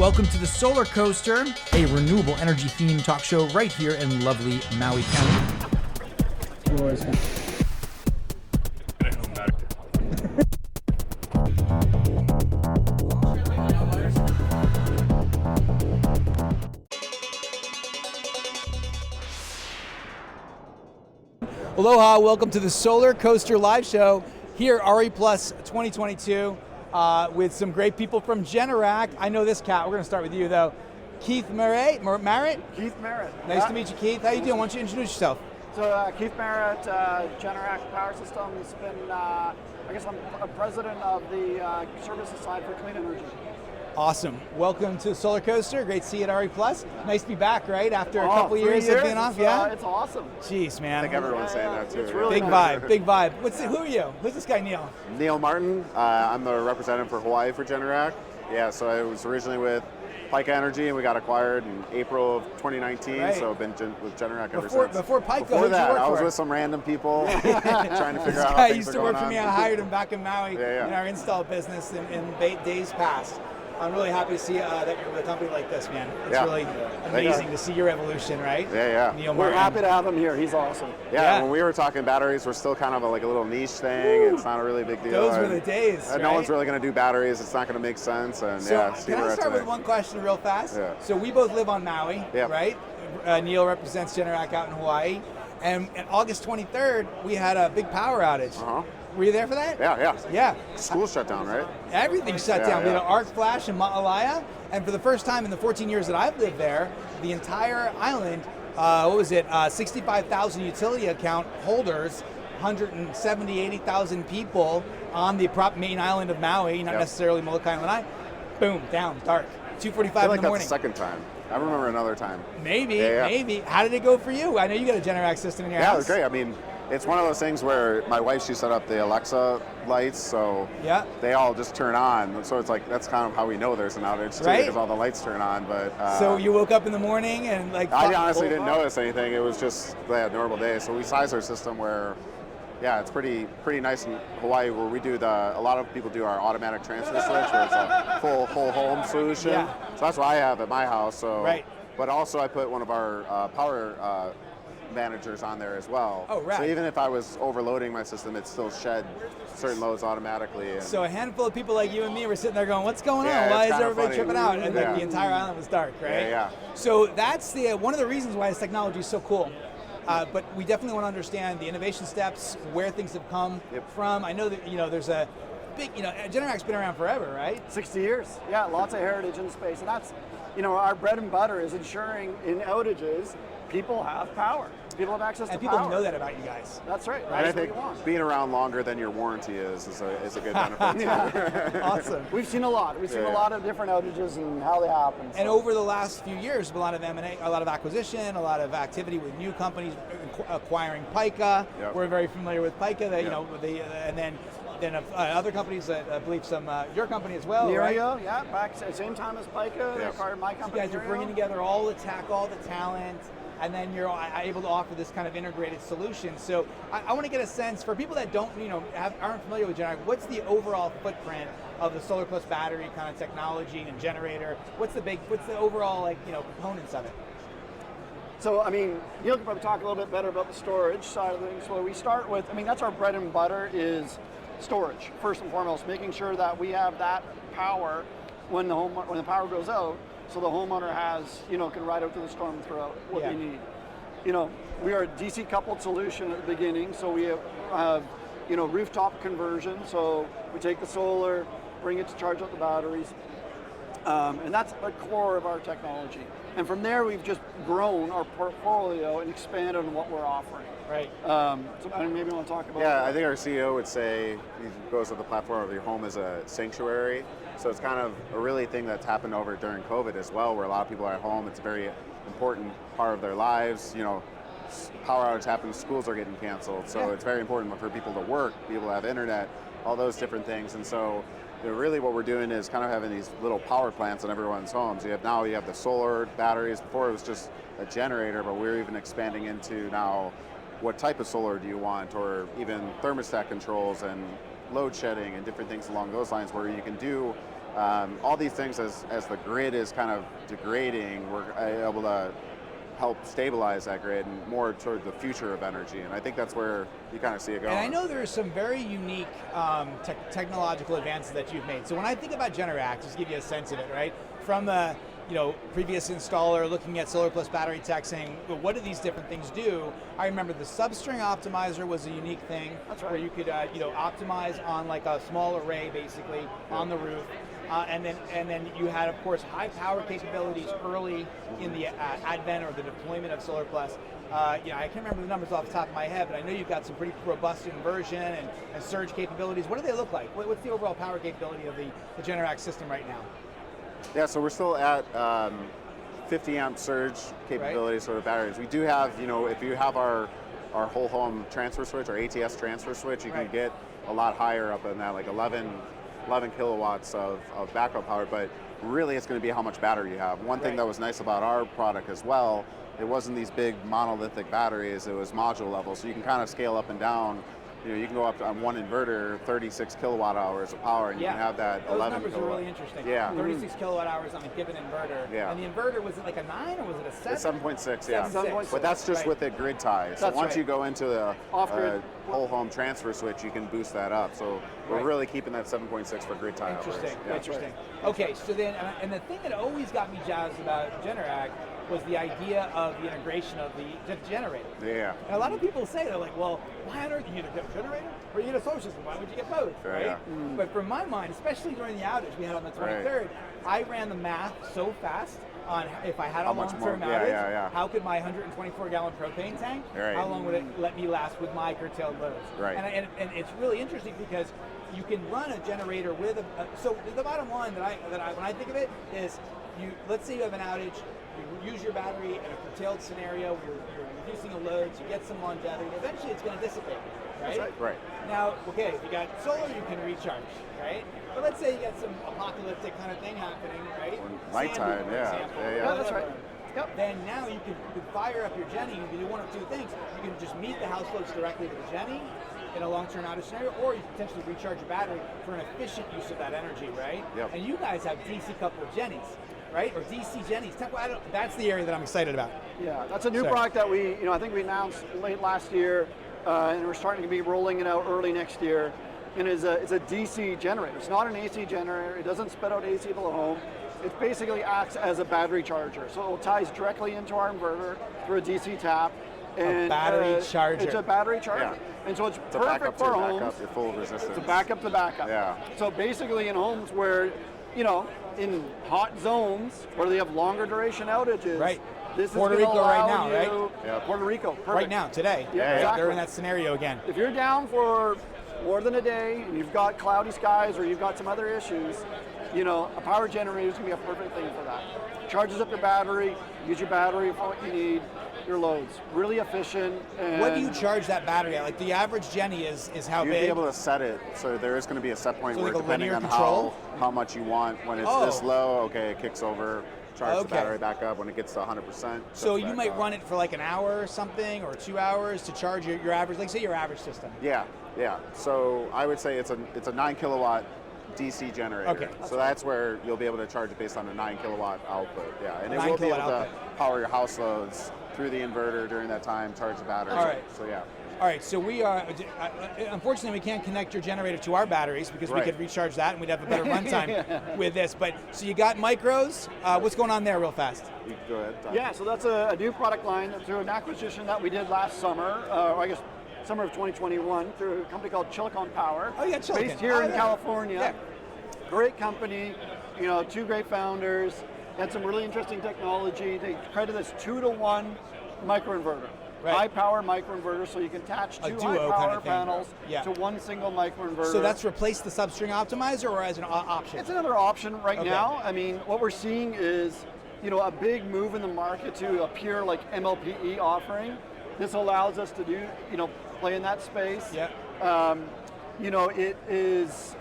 Welcome to the Solar Coaster, a renewable energy themed talk show right here in lovely Maui County. Aloha, welcome to the Solar Coaster live show here at RE Plus 2022 with some great people from Generac. I know this cat. We're going to start with you though. Keith Merritt? Keith Merritt. Nice to meet you, Keith. How you doing? Why don't you introduce yourself? So Keith Merritt, Generac Power Systems. Been, I guess I'm a president of the services side for clean energy. Awesome. Welcome to the Solar Coaster. Great to see you at RE Plus. Nice to be back, right? After a couple years of being off, yeah? It's awesome. Jeez, man. I think everyone's saying that too. It's really big nice. vibe, big vibe. Who are you? Who's this guy, Neil? Neil Martin. I'm the representative for Hawaii for Generac. Yeah, so I was originally with Pika Energy, and we got acquired in April of 2019. Right. So I've been with Generac ever since. Before Pika, Before that, I was for? with some random people trying to figure out how guy things used are to going work for on. me. I hired him back in Maui Yeah. in our install business in days past. I'm really happy to see that you're with a company like this, man. It's really amazing to see your evolution, right? Yeah. Neil We're Martin. happy to have him here. He's awesome. Yeah, when we were talking batteries, we're still kind of like a little niche thing. It's not a really big deal. Those were the days, right? No one's really going to do batteries. It's not going to make sense. And So see can where I we're at start with today. one question real fast? Yeah. So we both live on Maui, Yep. right? Neil represents Generac out in Hawaii. And on August 23rd, we had a big power outage. Uh-huh. Were you there for that? Yeah. School shut down, right? Everything shut down. We had an arc flash in Ma'alaya, and for the first time in the 14 years that I've lived there, the entire island, 65,000 utility account holders, 80,000 people on the main island of Maui, not necessarily Molokai and Lanai, boom, down, dark, 2:45 I feel in like the that's morning. the second time. I remember another time. Maybe. How did it go for you? I know you got a Generac system in your house. Yeah, it was great. I mean, it's one of those things where my wife, she set up the Alexa lights, so they all just turn on. So it's like, that's kind of how we know there's an outage too, because all the lights turn on. But so you woke up in the morning and I honestly didn't notice anything. It was just a normal day. So we sized our system where, it's pretty nice in Hawaii, where we do a lot of people do our automatic transfer switch, where it's a full whole home solution. Yeah. So that's what I have at my house. So, Right. But also I put one of our power managers on there as well. Oh, right. So even if I was overloading my system, it still shed certain loads automatically. And so a handful of people like you and me were sitting there going, what's going on? Yeah, Why it's is kinda everybody funny. tripping out? And the entire island was dark, right? Yeah. So that's one of the reasons why this technology is so cool. But we definitely want to understand the innovation steps, where things have come from. I know that there's a big, Generac's been around forever, right? 60 years. Yeah, lots of heritage in the space. And that's, our bread and butter is ensuring in outages, people have power. People have access to And people power. know that about you guys. That's right. And I That's what think we want. being around longer than your warranty is a good benefit too. Awesome. We've seen a lot. We've seen a lot of different outages and how they happen. And over the last few years, a lot of M&A, a lot of acquisition, a lot of activity with new companies acquiring Pika. Yep. We're very familiar with Pika. That and then other companies. I believe some your company as well. Nerio, right? back at the same time as Pika. They acquired my company. You guys are bringing together all the tech, all the talent, and then you're able to offer this kind of integrated solution. So I want to get a sense for people that don't, aren't familiar with Generac. What's the overall footprint of the solar plus battery kind of technology and generator? What's the overall components of it? So, Neil can probably talk a little bit better about the storage side of things. So we start with, that's our bread and butter is storage, first and foremost, making sure that we have that power when the power goes out, so the homeowner has, can ride out to the storm and throw out what they need. We are a DC coupled solution at the beginning, so we have, rooftop conversion. So we take the solar, bring it to charge up the batteries, and that's the core of our technology. And from there, we've just grown our portfolio and expanded on what we're offering. Right. So maybe you want to talk about Yeah, I think our CEO would say, he goes with the platform of your home as a sanctuary. So it's kind of a really thing that's happened over during COVID as well, where a lot of people are at home. It's a very important part of their lives. Power outage happens, schools are getting canceled. So it's very important for people to work, people to have internet, all those different things. And so really what we're doing is kind of having these little power plants in everyone's homes. You have the solar batteries. Before it was just a generator, but we're even expanding into now what type of solar do you want, or even thermostat controls and load shedding and different things along those lines, where you can do All these things, as the grid is kind of degrading, we're able to help stabilize that grid and more toward the future of energy. And I think that's where you kind of see it going. And I know there are some very unique technological advances that you've made. So when I think about Generac, just to give you a sense of it, right? From a previous installer looking at solar plus battery tech saying, well, what do these different things do? I remember the substring optimizer was a unique thing. That's right. Where you could optimize on like a small array basically on the roof. And then you had, of course, high power capabilities early in the advent or the deployment of Solar Plus. I can't remember the numbers off the top of my head, but I know you've got some pretty robust inversion and surge capabilities. What do they look like? What's the overall power capability of the Generac system right now? Yeah, so we're still at 50 amp surge capabilities for the batteries. We do have, if you have our whole home transfer switch, our ATS transfer switch, you can get a lot higher up than that, like 11 kilowatts of backup power, but really it's going to be how much battery you have. One thing that was nice about our product as well, it wasn't these big monolithic batteries, it was module level, so you can kind of scale up and down. You can go up to, on one inverter, 36 kilowatt hours of power, and you can have that those 11 numbers kilowatt. are really interesting. Yeah. 36 kilowatt hours on a given inverter. Yeah. And the inverter, was it like a 9 or was it a 7? It's 7.6, yeah. 7.6. But that's just with a grid tie. So That's once right. you go into the Off-grid. whole home transfer switch, you can boost that up. So we're really keeping that 7.6 for grid tie Interesting, operation. Yeah. interesting. Okay, so then, and the thing that always got me jazzed about Generac was the idea of the integration of the generator. Yeah. And a lot of people say, they're like, well, why on earth you either get a generator or you get a solar system? Why would you get both, Sure, right? yeah. But from my mind, especially during the outage we had on the 23rd, I ran the math so fast on if I had a How much long-term more? outage, Yeah. how could my 124-gallon propane tank, Right. how long would it let me last with my curtailed loads? Right. And it's really interesting because you can run a generator with so the bottom line that I when I think of it is, let's say you have an outage, you use your battery in a curtailed scenario, you're reducing a load, you get some longevity, eventually it's going to dissipate, right? That's right. Now, okay, if you got solar, you can recharge, right? But let's say you got some apocalyptic kind of thing happening, right? Nighttime, Sandy, for yeah. example, Yeah. Yeah, that's right. Yep. Then now you can fire up your Genny. You can do one of two things. You can just meet the house loads directly with the Genny in a long-term outage scenario, or you can potentially recharge your battery for an efficient use of that energy, right? Yep. And you guys have DC coupled Gennies, right? Or DC Gennies. That's the area that I'm excited about. Yeah, that's a new Sorry. product that we, I think we announced late last year, and we're starting to be rolling it out early next year. And it's a DC generator. It's not an AC generator. It doesn't spit out AC to the home. It basically acts as a battery charger. So it ties directly into our inverter through a DC tap. And, a battery charger. It's a battery charger. Yeah. And so it's It's a backup perfect to for backup, homes. your full resistance. It's a backup to backup. Yeah. So basically in homes where, in hot zones where they have longer duration outages, Right. this Puerto is going to Rico right allow now, right? you, Yep. Puerto Rico, perfect. Right now, today. Yeah, They're in exactly. that scenario again. If you're down for more than a day and you've got cloudy skies or you've got some other issues, a power generator is going to be a perfect thing for that. Charges up your battery, use your battery for what you need, your loads. Really efficient. And What do you charge that battery at? Like the average Genny is how You'd big? be able to set it, so there is going to be a set point So where like a depending linear on control? how much you want, when it's Oh. this low, okay, it kicks over, charge the Okay. battery back up. When it gets to 100%, So sets you back might up. run it for like an hour or something, or 2 hours to charge your average, like say your average system. Yeah. So I would say it's a 9 kilowatt DC generator. Okay. So that's where you'll be able to charge it based on a 9 kilowatt output. Yeah, and it 9 will be able kilowatt to power your house loads through the inverter during that time, charge the battery. All right. So yeah. All right, so we are, unfortunately we can't connect your generator to our batteries because we Right. could recharge that and we'd have a better runtime with this. But, so you got micros, what's going on there real fast? You can go ahead. Tom. Yeah, so that's a new product line through an acquisition that we did last summer, or I guess summer of 2021, through a company called Chilicon Power. Oh, yeah, Chilicon. Based here Oh, in yeah. California. Yeah. Great company, two great founders, had some really interesting technology. They created this 2-to-1 microinverter. Right. High power microinverter, so you can attach A two duo high kind power of thing. panels Yeah. to one single microinverter. So that's replaced the substring optimizer or as an option? It's another option right Okay. now. I mean, what we're seeing is, a big move in the market to a pure like MLPE offering. This allows us to do, play in that space. Yeah. It is,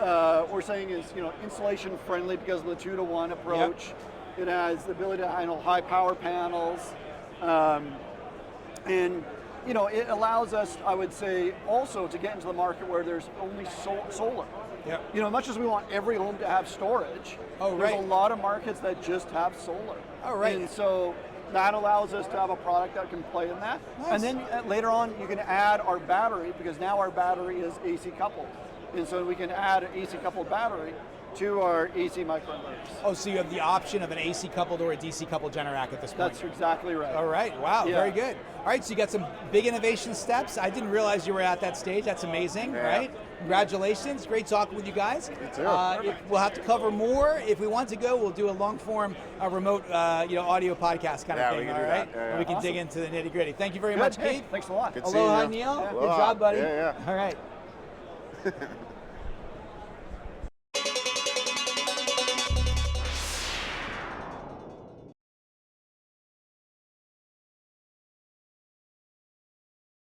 we're saying is, installation friendly because of the 2-to-1 approach. It has the ability to handle high power panels. And it allows us, I would say, also to get into the market where there's only solar. Yep. You know, much as we want every home to have storage, Oh, there's right. a lot of markets that just have solar. Oh, right. And so that allows us to have a product that can play in that. Nice. And then later on, you can add our battery, because now our battery is AC coupled. And so we can add an AC coupled battery to our AC microinverters. Oh, so you have the option of an AC coupled or a DC coupled Generac at this point. That's exactly right. All right. Wow. Yeah. Very good. All right. So you got some big innovation steps. I didn't realize you were at that stage. That's amazing. Yeah. Right. Congratulations. Great talking with you guys. You too. We'll have to cover more. If we want to go, we'll do a long form, remote, audio podcast kind of Yeah, we thing. can All do right. that. Yeah, yeah. We can Awesome. dig into the nitty gritty. Thank you very Good. much, Hey, Keith. thanks a lot. Good seeing Aloha, you. Neil. Yeah. Good job, buddy. Yeah, yeah. All right.